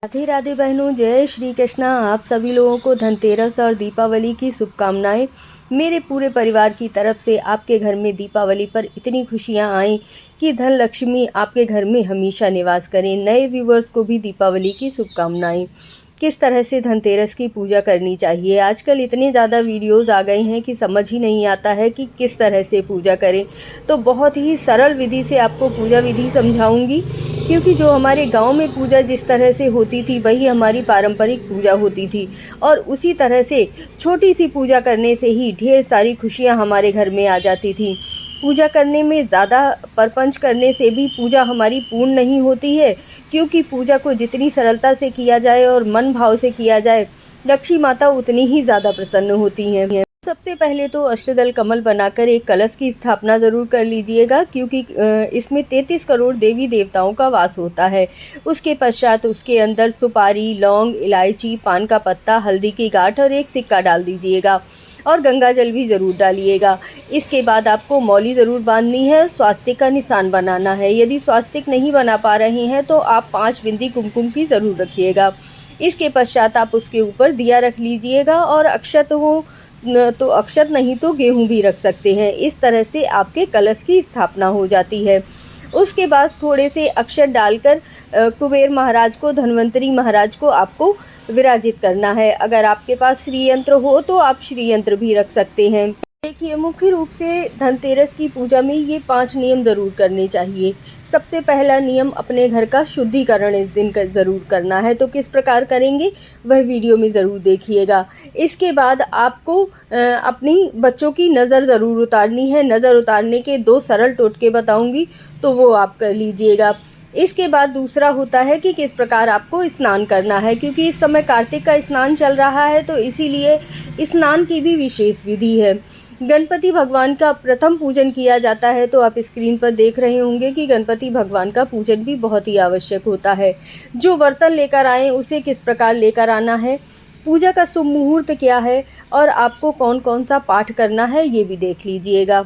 राधे राधे बहनों, जय श्री कृष्णा। आप सभी लोगों को धनतेरस और दीपावली की शुभकामनाएं। मेरे पूरे परिवार की तरफ से आपके घर में दीपावली पर इतनी खुशियां आएं कि धन लक्ष्मी आपके घर में हमेशा निवास करें। नए व्यूवर्स को भी दीपावली की शुभकामनाएं। किस तरह से धनतेरस की पूजा करनी चाहिए, आजकल इतने ज़्यादा वीडियोस आ गए हैं कि समझ ही नहीं आता है कि किस तरह से पूजा करें। तो बहुत ही सरल विधि से आपको पूजा विधि समझाऊंगी, क्योंकि जो हमारे गांव में पूजा जिस तरह से होती थी वही हमारी पारंपरिक पूजा होती थी, और उसी तरह से छोटी सी पूजा करने से ही ढेर सारी खुशियां हमारे घर में आ जाती थी। पूजा करने में ज़्यादा परपंच करने से भी पूजा हमारी पूर्ण नहीं होती है, क्योंकि पूजा को जितनी सरलता से किया जाए और मन भाव से किया जाए, लक्ष्मी माता उतनी ही ज़्यादा प्रसन्न होती हैं। सबसे पहले तो अष्टदल कमल बनाकर एक कलश की स्थापना ज़रूर कर लीजिएगा, क्योंकि इसमें 33 करोड़ देवी देवताओं का वास होता है। उसके पश्चात उसके अंदर सुपारी, लौंग, इलायची, पान का पत्ता, हल्दी की गांठ और एक सिक्का डाल दीजिएगा, और गंगा जल भी ज़रूर डालिएगा। इसके बाद आपको मौली ज़रूर बांधनी है, स्वास्तिक का निशान बनाना है। यदि स्वास्तिक नहीं बना पा रहे हैं तो आप 5 बिंदी कुमकुम की ज़रूर रखिएगा। इसके पश्चात आप उसके ऊपर दिया रख लीजिएगा, और अक्षत हो तो अक्षत, नहीं तो गेहूं भी रख सकते हैं। इस तरह से आपके कलश की स्थापना हो जाती है। उसके बाद थोड़े से अक्षत डालकर कुबेर महाराज को, धन्वंतरी महाराज को आपको विराजित करना है। अगर आपके पास श्री यंत्र हो तो आप श्री यंत्र भी रख सकते हैं। देखिए, मुख्य रूप से धनतेरस की पूजा में ये 5 नियम ज़रूर करने चाहिए। सबसे पहला नियम, अपने घर का शुद्धिकरण इस दिन ज़रूर करना है। तो किस प्रकार करेंगे वह वीडियो में ज़रूर देखिएगा। इसके बाद आपको अपनी बच्चों की नज़र ज़रूर उतारनी है। नज़र उतारने के 2 सरल टोटके बताऊंगी, तो वो आप कर लीजिएगा। इसके बाद दूसरा होता है कि किस प्रकार आपको स्नान करना है, क्योंकि इस समय कार्तिक का स्नान चल रहा है, तो इसीलिए स्नान की भी विशेष विधि है। गणपति भगवान का प्रथम पूजन किया जाता है, तो आप स्क्रीन पर देख रहे होंगे कि गणपति भगवान का पूजन भी बहुत ही आवश्यक होता है। जो बर्तन लेकर आएँ उसे किस प्रकार लेकर आना है, पूजा का शुभ मुहूर्त क्या है, और आपको कौन कौन सा पाठ करना है, ये भी देख लीजिएगा।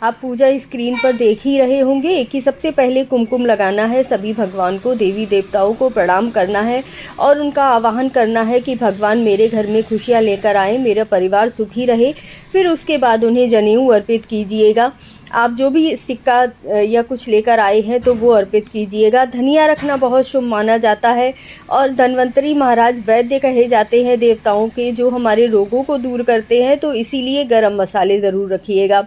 आप पूजा स्क्रीन पर देख ही रहे होंगे कि सबसे पहले कुमकुम लगाना है, सभी भगवान को, देवी देवताओं को प्रणाम करना है और उनका आवाहन करना है कि भगवान मेरे घर में खुशियां लेकर आए, मेरा परिवार सुखी रहे। फिर उसके बाद उन्हें जनेऊ अर्पित कीजिएगा। आप जो भी सिक्का या कुछ लेकर आए हैं तो वो अर्पित कीजिएगा। धनिया रखना बहुत शुभ माना जाता है, और धन्वंतरी महाराज वैद्य कहे जाते हैं देवताओं के, जो हमारे रोगों को दूर करते हैं, तो इसीलिए गरम मसाले ज़रूर रखिएगा।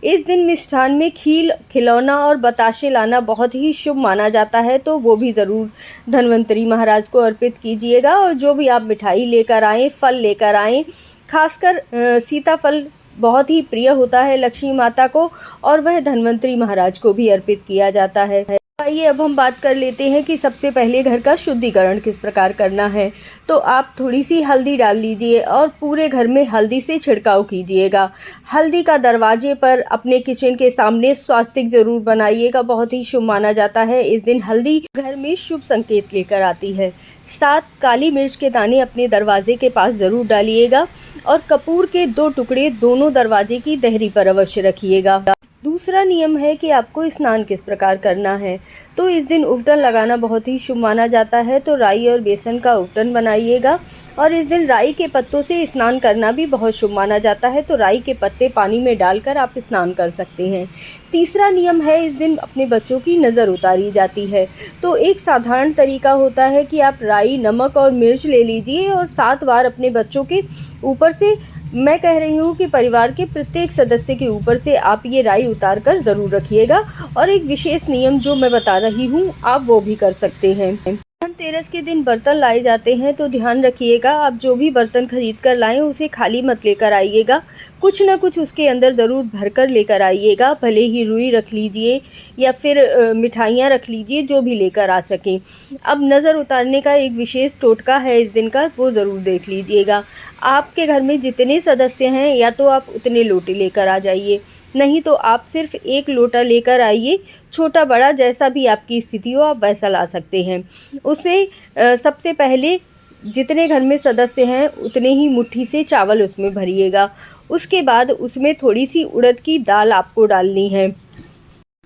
इस दिन मिष्ठान में खील, खिलौना और बताशे लाना बहुत ही शुभ माना जाता है, तो वो भी ज़रूर धन्वंतरी महाराज को अर्पित कीजिएगा। और जो भी आप मिठाई लेकर आएँ, फल लेकर आएँ, खासकर सीताफल बहुत ही प्रिय होता है लक्ष्मी माता को, और वह धन्वंतरी महाराज को भी अर्पित किया जाता है। आइए अब हम बात कर लेते हैं कि सबसे पहले घर का शुद्धिकरण किस प्रकार करना है। तो आप थोड़ी सी हल्दी डाल लीजिए और पूरे घर में हल्दी से छिड़काव कीजिएगा। हल्दी का दरवाजे पर, अपने किचन के सामने स्वास्तिक ज़रूर बनाइएगा, बहुत ही शुभ माना जाता है। इस दिन हल्दी घर में शुभ संकेत लेकर आती है। 7 काली मिर्च के दाने अपने दरवाजे के पास ज़रूर डालिएगा, और कपूर के 2 टुकड़े दोनों दरवाजे की देहरी पर अवश्य रखिएगा। दूसरा नियम है कि आपको स्नान किस प्रकार करना है। तो इस दिन उबटन लगाना बहुत ही शुभ माना जाता है, तो राई और बेसन का उबटन बनाइएगा, और इस दिन राई के पत्तों से स्नान करना भी बहुत शुभ माना जाता है, तो राई के पत्ते पानी में डालकर आप स्नान कर सकते हैं। तीसरा नियम है, इस दिन अपने बच्चों की नज़र उतारी जाती है। तो एक साधारण तरीका होता है कि आप राई, नमक और मिर्च ले लीजिए, और 7 बार अपने बच्चों के ऊपर से, मैं कह रही हूँ कि परिवार के प्रत्येक सदस्य के ऊपर से आप ये राई उतार कर ज़रूर रखिएगा। और एक विशेष नियम जो मैं बता रही हूँ, आप वो भी कर सकते हैं। धनतेरस के दिन बर्तन लाए जाते हैं, तो ध्यान रखिएगा, आप जो भी बर्तन खरीद कर लाएं उसे खाली मत लेकर आइएगा, कुछ ना कुछ उसके अंदर ज़रूर भर कर लेकर आइएगा। भले ही रुई रख लीजिए या फिर मिठाइयाँ रख लीजिए, जो भी लेकर आ सकें। अब नज़र उतारने का एक विशेष टोटका है इस दिन का, वो ज़रूर देख लीजिएगा। आपके घर में जितने सदस्य हैं, या तो आप उतने लोटे लेकर आ जाइए, नहीं तो आप सिर्फ 1 लोटा लेकर आइए। छोटा बड़ा जैसा भी आपकी स्थिति हो आप वैसा ला सकते हैं। उसे सबसे पहले जितने घर में सदस्य हैं उतने ही मुट्ठी से चावल उसमें भरिएगा। उसके बाद उसमें थोड़ी सी उड़द की दाल आपको डालनी है।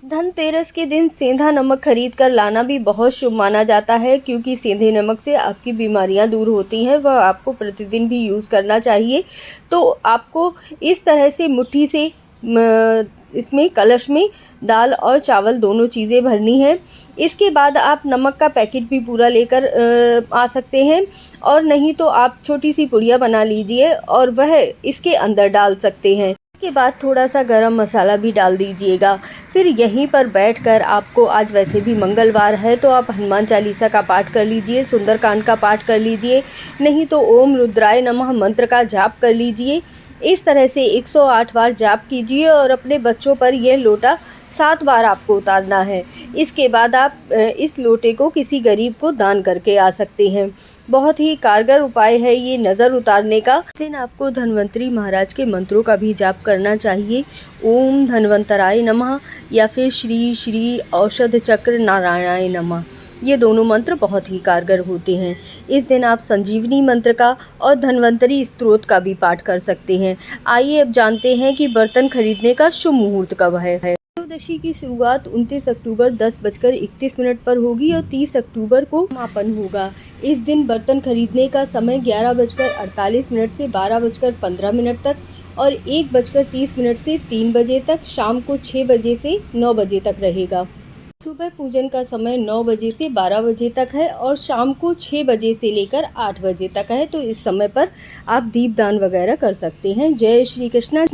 धनतेरस के दिन सेंधा नमक खरीद कर लाना भी बहुत शुभ माना जाता है, क्योंकि सेंधे नमक से आपकी बीमारियां दूर होती हैं। वह आपको प्रतिदिन भी यूज़ करना चाहिए। तो आपको इस तरह से मुट्ठी से इसमें कलश में दाल और चावल दोनों चीज़ें भरनी है। इसके बाद आप नमक का पैकेट भी पूरा लेकर आ सकते हैं, और नहीं तो आप छोटी सी पुड़िया बना लीजिए और वह इसके अंदर डाल सकते हैं। के बाद थोड़ा सा गरम मसाला भी डाल दीजिएगा। फिर यहीं पर बैठकर आपको, आज वैसे भी मंगलवार है, तो आप हनुमान चालीसा का पाठ कर लीजिए, सुंदरकांड का पाठ कर लीजिए, नहीं तो ओम रुद्राय नमः मंत्र का जाप कर लीजिए। इस तरह से 108 बार जाप कीजिए और अपने बच्चों पर यह लोटा 7 बार आपको उतारना है। इसके बाद आप इस लोटे को किसी गरीब को दान करके आ सकते हैं। बहुत ही कारगर उपाय है ये नज़र उतारने का। इस दिन आपको धन्वंतरी महाराज के मंत्रों का भी जाप करना चाहिए। ओम धन्वंतराय नमः या फिर श्री श्री औषध चक्र नारायणाय नमः। ये दोनों मंत्र बहुत ही कारगर होते हैं। इस दिन आप संजीवनी मंत्र का और धन्वंतरी स्तोत्र का भी पाठ कर सकते हैं। आइए अब जानते हैं कि बर्तन खरीदने का शुभ मुहूर्त कब है। त्रयोदशी की शुरुआत 29 अक्टूबर 10:31 पर होगी और 30 अक्टूबर को समापन होगा। इस दिन बर्तन खरीदने का समय 11:48 से 12:15 तक और 1:30 से 3 बजे तक, शाम को 6 बजे से 9 बजे तक रहेगा। सुबह पूजन का समय 9 बजे से 12 बजे तक है और शाम को 6 बजे से लेकर 8 बजे तक है। तो इस समय पर आप दीपदान वगैरह कर सकते हैं। जय श्री कृष्ण।